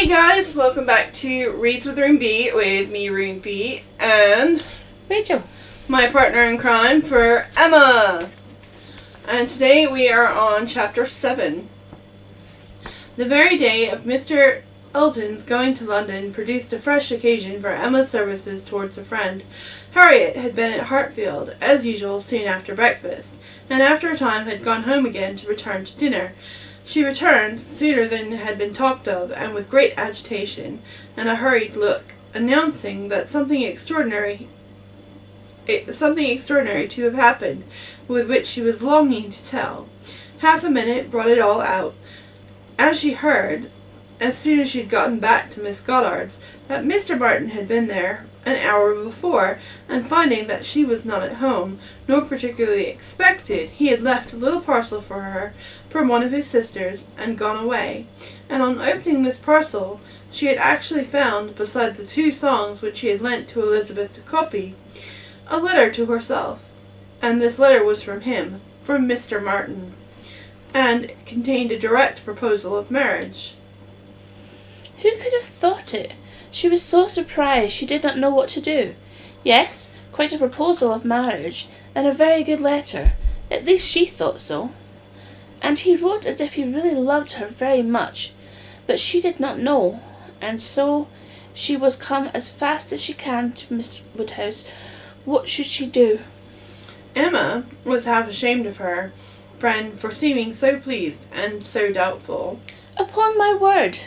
Hey guys, welcome back to Reads with Rune B with me, Rune B, and Rachel, my partner in crime for Emma. And today we are on chapter 7. The very day of Mr. Elton's going to London produced a fresh occasion for Emma's services towards a friend. Harriet had been at Hartfield, as usual, soon after breakfast, and after a time had gone home again to return to dinner. She returned sooner than had been talked of, and with great agitation, and a hurried look, announcing that something extraordinary to have happened, with which she was longing to tell. Half a minute brought it all out. As she heard, as soon as she had gotten back to Miss Goddard's, that Mr. Martin had been there an hour before, and finding that she was not at home, nor particularly expected, he had left a little parcel for her from one of his sisters, and gone away. And on opening this parcel, she had actually found, besides the 2 songs which she had lent to Elizabeth to copy, a letter to herself. And this letter was from him, from Mr. Martin, and contained a direct proposal of marriage. who could have thought it? She was so surprised she did not know what to do. Yes, quite a proposal of marriage, and a very good letter. At least she thought so. And he wrote as if he really loved her very much, but she did not know, and so she was come as fast as she can to Miss Woodhouse. What should she do? Emma was half ashamed of her friend for seeming so pleased and so doubtful. Upon my word,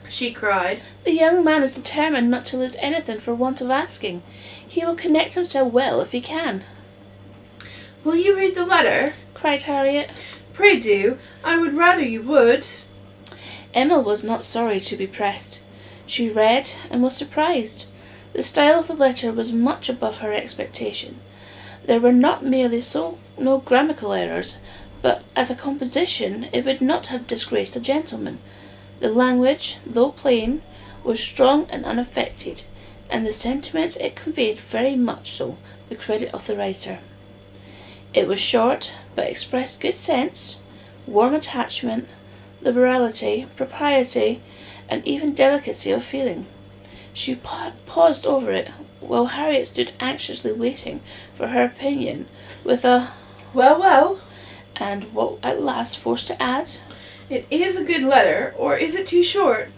She cried. the young man is determined not to lose anything for want of asking. He will connect himself well if he can. "Will you read the letter?" Cried Harriet. "Pray do. I would rather you would." Emma was not sorry to be pressed. She read and was surprised. The style of the letter was much above her expectation. There were not merely no grammatical errors, but as a composition it would not have disgraced a gentleman. The language, though plain, was strong and unaffected, and the sentiments it conveyed very much so the credit of the writer. It was short, but expressed good sense, warm attachment, liberality, propriety, and even delicacy of feeling. She paused over it, while Harriet stood anxiously waiting for her opinion, with a "Well, well, and what at last forced to add, it is a good letter, or is it too short?"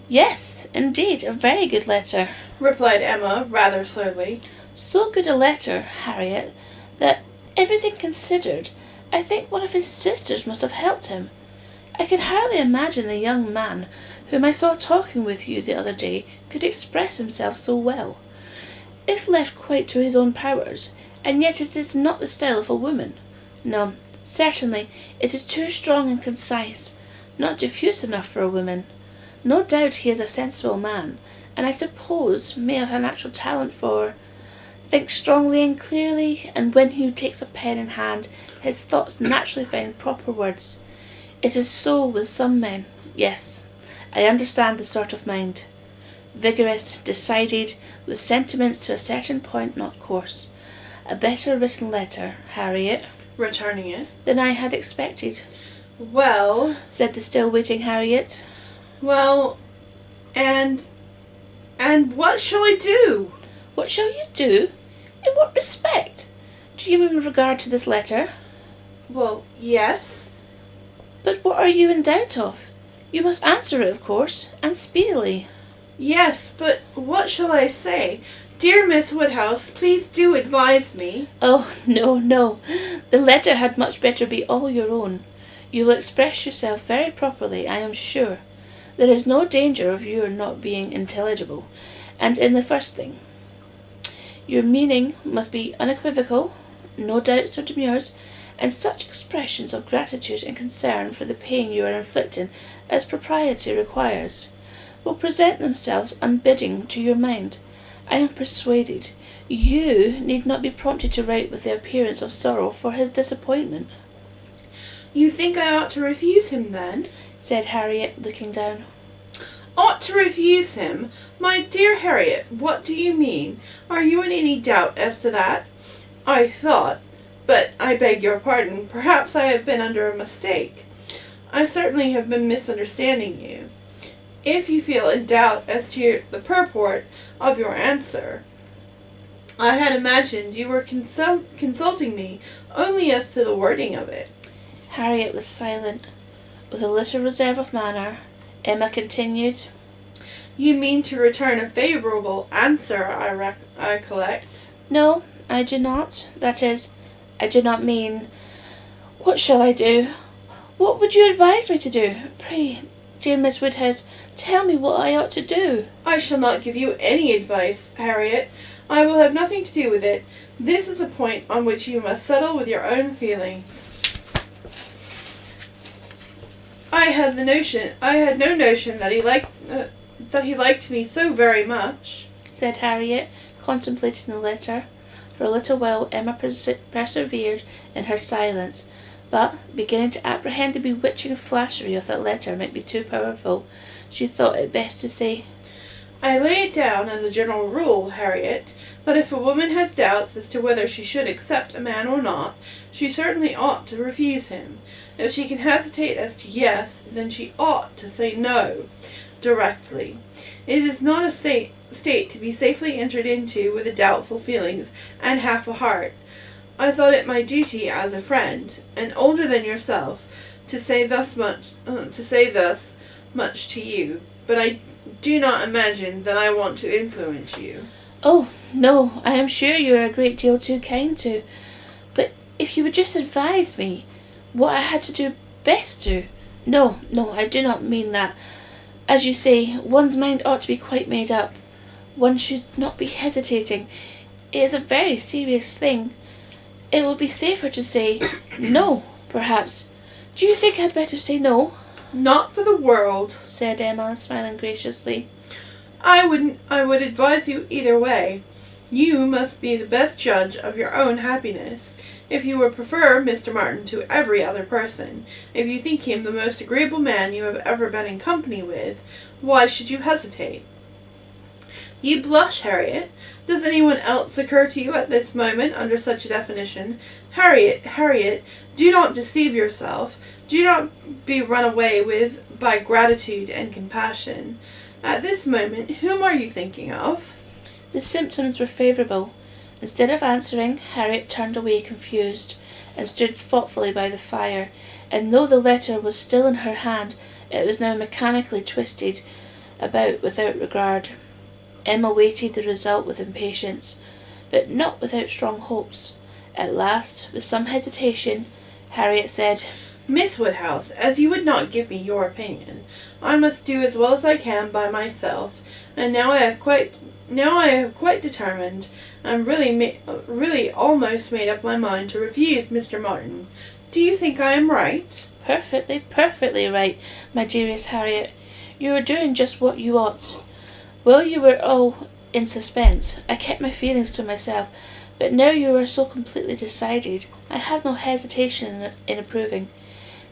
"Yes, indeed, a very good letter." replied Emma, rather slowly. So good a letter, Harriet, that, everything considered, I think one of his sisters must have helped him. I can hardly imagine the young man whom I saw talking with you the other day could express himself so well, if left quite to his own powers, and yet it is not the style of a woman. No, certainly it is too strong and concise, not diffuse enough for a woman. No doubt he is a sensible man, and I suppose may have a natural talent for thinks strongly and clearly, and when he takes a pen in hand, his thoughts naturally find proper words. It is so with some men. Yes, I understand the sort of mind. Vigorous, decided, with sentiments to a certain point not coarse. A better written letter, Harriet, Returning it. than I had expected," "Well, said the still waiting Harriet. well, and what shall I do?" "What shall you do? In what respect? Do you mean with regard to this letter? "Well, yes." But what are you in doubt of? You must answer it, of course, and speedily." "Yes, but what shall I say? Dear Miss Woodhouse, please do advise me." "Oh, no, no. The letter had much better be all your own. You will express yourself very properly, I am sure. There is no danger of your not being intelligible. And in the first thing, your meaning must be unequivocal, no doubts or demurs, and such expressions of gratitude and concern for the pain you are inflicting as propriety requires, will present themselves unbidden to your mind. I am persuaded you need not be prompted to write with the appearance of sorrow for his disappointment." "You think I ought to refuse him, then?" said Harriet, looking down. "Ought to refuse him? My dear Harriet, what do you mean? Are you in any doubt as to that? I thought, but I beg your pardon, perhaps I have been under a mistake. I certainly have been misunderstanding you. if you feel in doubt as to the purport of your answer, I had imagined you were consulting me only as to the wording of it. Harriet was silent. With a little reserve of manner, Emma continued, You mean to return a favourable answer, I collect. No, I do not. That is, I do not mean... What shall I do? What would you advise me to do? Pray, dear Miss Woodhouse, tell me what I ought to do. I shall not give you any advice, Harriet. I will have nothing to do with it. This is a point on which you must settle with your own feelings. I had no notion that he liked me so very much, said Harriet, contemplating the letter. For a little while Emma persevered in her silence, but, beginning to apprehend the bewitching flattery of that letter might be too powerful, she thought it best to say, I lay it down as a general rule, Harriet, that if a woman has doubts as to whether she should accept a man or not, she certainly ought to refuse him. If she can hesitate as to yes, then she ought to say no, directly. It is not a state to be safely entered into with doubtful feelings and half a heart. I thought it my duty as a friend, and older than yourself, to say thus much to you, but I do not imagine that I want to influence you. Oh, no, I am sure you are a great deal too kind to. But if you would just advise me what I had to do best to. No, I do not mean that. As you say, one's mind ought to be quite made up. One should not be hesitating. It is a very serious thing. It would be safer to say no, perhaps. Do you think I'd better say no? Not for the world, said Emma, smiling graciously. I would advise you either way. You must be the best judge of your own happiness. If you would prefer Mr. Martin to every other person, if you think him the most agreeable man you have ever been in company with, why should you hesitate? You blush, Harriet. Does anyone else occur to you at this moment under such a definition? Harriet, do not deceive yourself. Do not be run away with by gratitude and compassion. At this moment, whom are you thinking of? The symptoms were favourable. Instead of answering, Harriet turned away confused, and stood thoughtfully by the fire, and though the letter was still in her hand, it was now mechanically twisted about without regard. Emma waited the result with impatience, but not without strong hopes. At last, with some hesitation, Harriet said, Miss Woodhouse, as you would not give me your opinion, I must do as well as I can by myself, and now I have quite determined, and really almost made up my mind to refuse Mr. Martin. Do you think I am right? Perfectly right, my dearest Harriet. You are doing just what you ought. While you were all in suspense, I kept my feelings to myself, but now you are so completely decided, I have no hesitation in approving.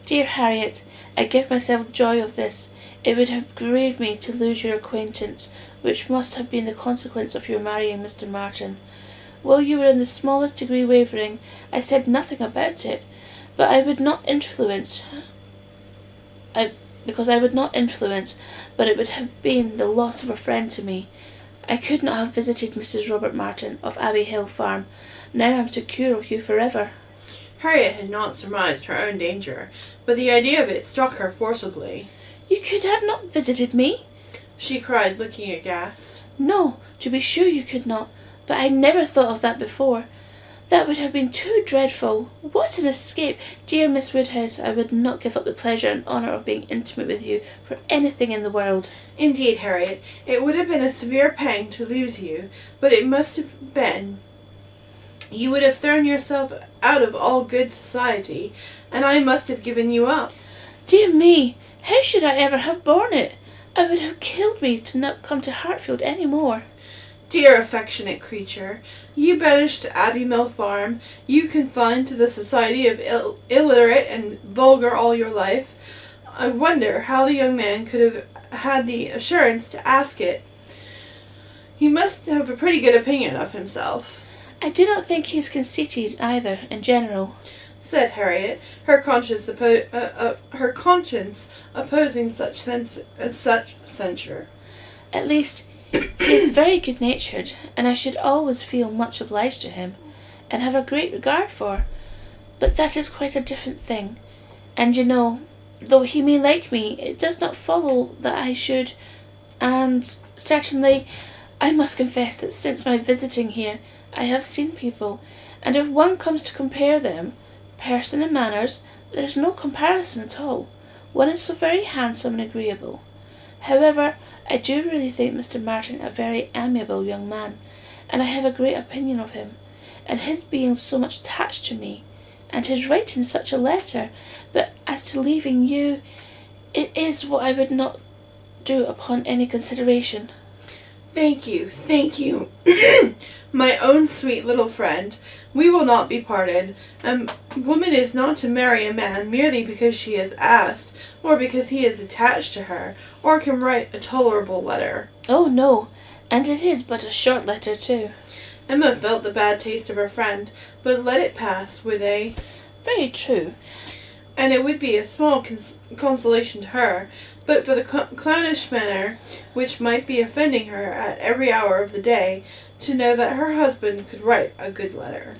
Dear Harriet, I give myself joy of this. It would have grieved me to lose your acquaintance, which must have been the consequence of your marrying Mr. Martin. While you were in the smallest degree wavering, I said nothing about it, but I would not influence, but it would have been the loss of a friend to me. I could not have visited Mrs. Robert Martin of Abbey Hill Farm. Now I am secure of you forever. Harriet had not surmised her own danger, but the idea of it struck her forcibly. You could have not visited me? She cried, looking aghast. No, to be sure you could not, but I never thought of that before. That would have been too dreadful. What an escape! Dear Miss Woodhouse, I would not give up the pleasure and honour of being intimate with you for anything in the world. Indeed, Harriet, it would have been a severe pang to lose you, but it must have been. You would have thrown yourself out of all good society, and I must have given you up. Dear me, how should I ever have borne it? It would have killed me to not come to Hartfield any more. Dear affectionate creature, you banished to Abbey Mill Farm, you confined to the society of illiterate and vulgar all your life. I wonder how the young man could have had the assurance to ask it. He must have a pretty good opinion of himself. I do not think he is conceited either, in general. said Harriet, her conscience opposing such censure. At least, he is very good-natured, and I should always feel much obliged to him, and have a great regard for. But that is quite a different thing. And you know, though he may like me, it does not follow that I should, and certainly I must confess that since my visiting here I have seen people, and if one comes to compare them, person and manners, there is no comparison at all. One is so very handsome and agreeable. However, I do really think Mr. Martin a very amiable young man, and I have a great opinion of him, and his being so much attached to me, and his writing such a letter. But as to leaving you, it is what I would not do upon any consideration. Thank you, my own sweet little friend. We will not be parted. A woman is not to marry a man merely because she is asked, or because he is attached to her, or can write a tolerable letter. Oh, no, and it is but a short letter, too. Emma felt the bad taste of her friend, but let it pass with a... Very true. And it would be a small consolation to her, but for the clownish manner which might be offending her at every hour of the day, to know that her husband could write a good letter.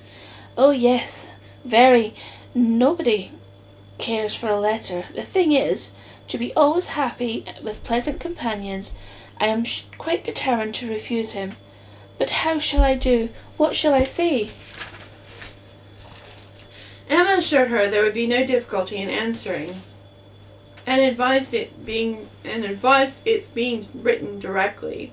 Oh, yes, very. Nobody cares for a letter. The thing is, to be always happy with pleasant companions, I am quite determined to refuse him. But how shall I do? What shall I say? Emma assured her there would be no difficulty in answering, and advised its being written directly,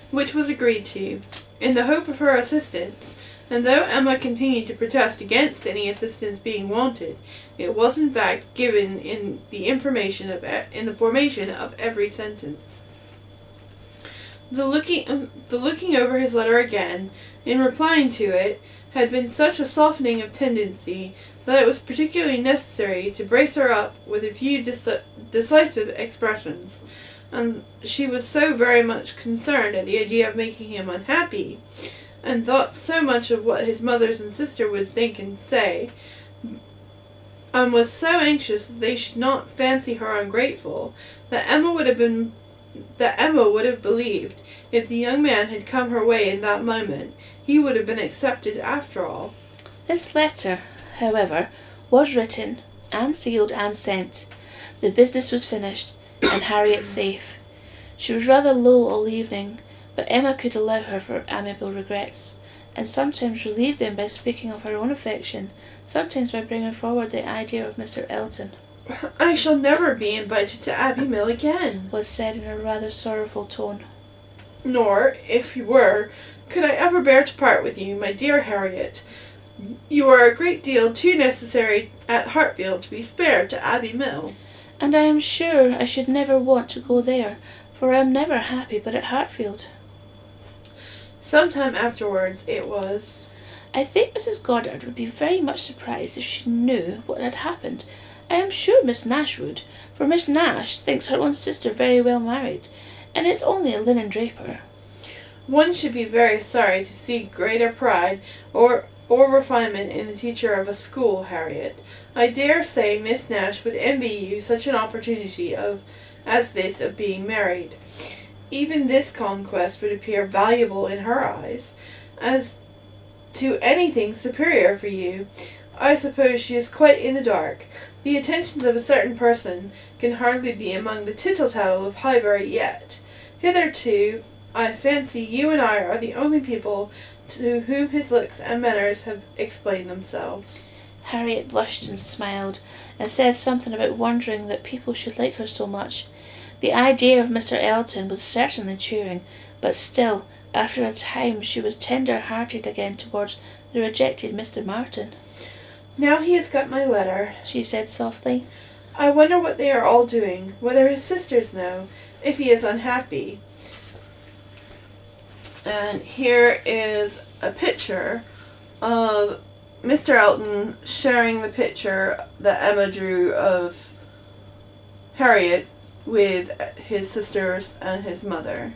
which was agreed to, in the hope of her assistance. And though Emma continued to protest against any assistance being wanted, it was in fact given in the formation of every sentence. The looking over his letter again, in replying to it, had been such a softening of tendency that it was particularly necessary to brace her up with a few decisive expressions, and she was so very much concerned at the idea of making him unhappy, and thought so much of what his mothers and sister would think and say, and was so anxious that they should not fancy her ungrateful, that Emma would have believed, if the young man had come her way in that moment, he would have been accepted after all. This letter, however, was written, and sealed, and sent. The business was finished, and Harriet safe. She was rather low all evening, but Emma could allow her for amiable regrets, and sometimes relieve them by speaking of her own affection, sometimes by bringing forward the idea of Mr. Elton. I shall never be invited to Abbey Mill again, was said in a rather sorrowful tone. Nor, if you were, could I ever bear to part with you, my dear Harriet. You are a great deal too necessary at Hartfield to be spared to Abbey Mill. And I am sure I should never want to go there, for I am never happy but at Hartfield. Some time afterwards it was... I think Mrs. Goddard would be very much surprised if she knew what had happened. I am sure Miss Nash would, for Miss Nash thinks her own sister very well married, and it's only a linen draper. One should be very sorry to see greater pride or refinement in the teacher of a school, Harriet. I dare say Miss Nash would envy you such an opportunity as this of being married. Even this conquest would appear valuable in her eyes. As to anything superior for you, I suppose she is quite in the dark. The attentions of a certain person can hardly be among the tittle-tattle of Highbury yet. Hitherto, I fancy you and I are the only people to whom his looks and manners have explained themselves. Harriet blushed and smiled, and said something about wondering that people should like her so much. The idea of Mr. Elton was certainly cheering, but still, after a time, she was tender-hearted again towards the rejected Mr. Martin. Now he has got my letter, she said softly. I wonder what they are all doing, whether his sisters know, if he is unhappy. And here is a picture of Mr. Elton sharing the picture that Emma drew of Harriet with his sisters and his mother.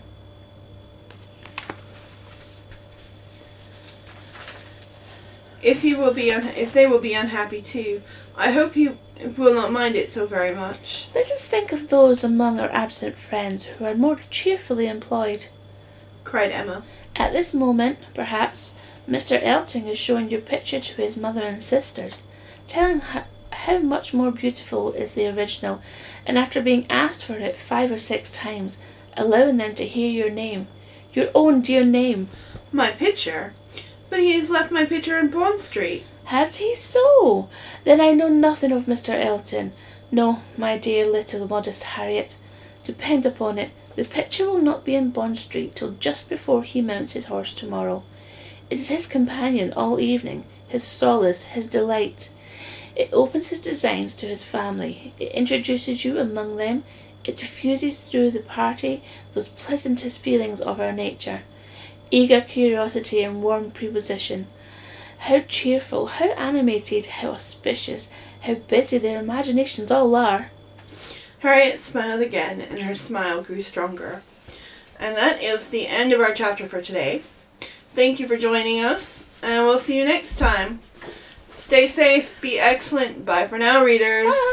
if they will be unhappy too, I hope you will not mind it so very much. Let us think of those among our absent friends who are more cheerfully employed, cried Emma. At this moment, perhaps, Mr. Elton is showing your picture to his mother and sisters, telling how much more beautiful is the original, and after being asked for it 5 or 6 times, allowing them to hear your name, your own dear name. My picture? But he has left my picture in Bond Street. Has he so? Then I know nothing of Mr. Elton. No, my dear little modest Harriet, depend upon it, the picture will not be in Bond Street till just before he mounts his horse tomorrow. It is his companion all evening, his solace, his delight. It opens his designs to his family, it introduces you among them, it diffuses through the party those pleasantest feelings of our nature, eager curiosity and warm prepossession. How cheerful, how animated, how auspicious, how busy their imaginations all are. Harriet smiled again, and her smile grew stronger. And that is the end of our chapter for today. Thank you for joining us, and we'll see you next time. Stay safe, be excellent. Bye for now, readers. Bye.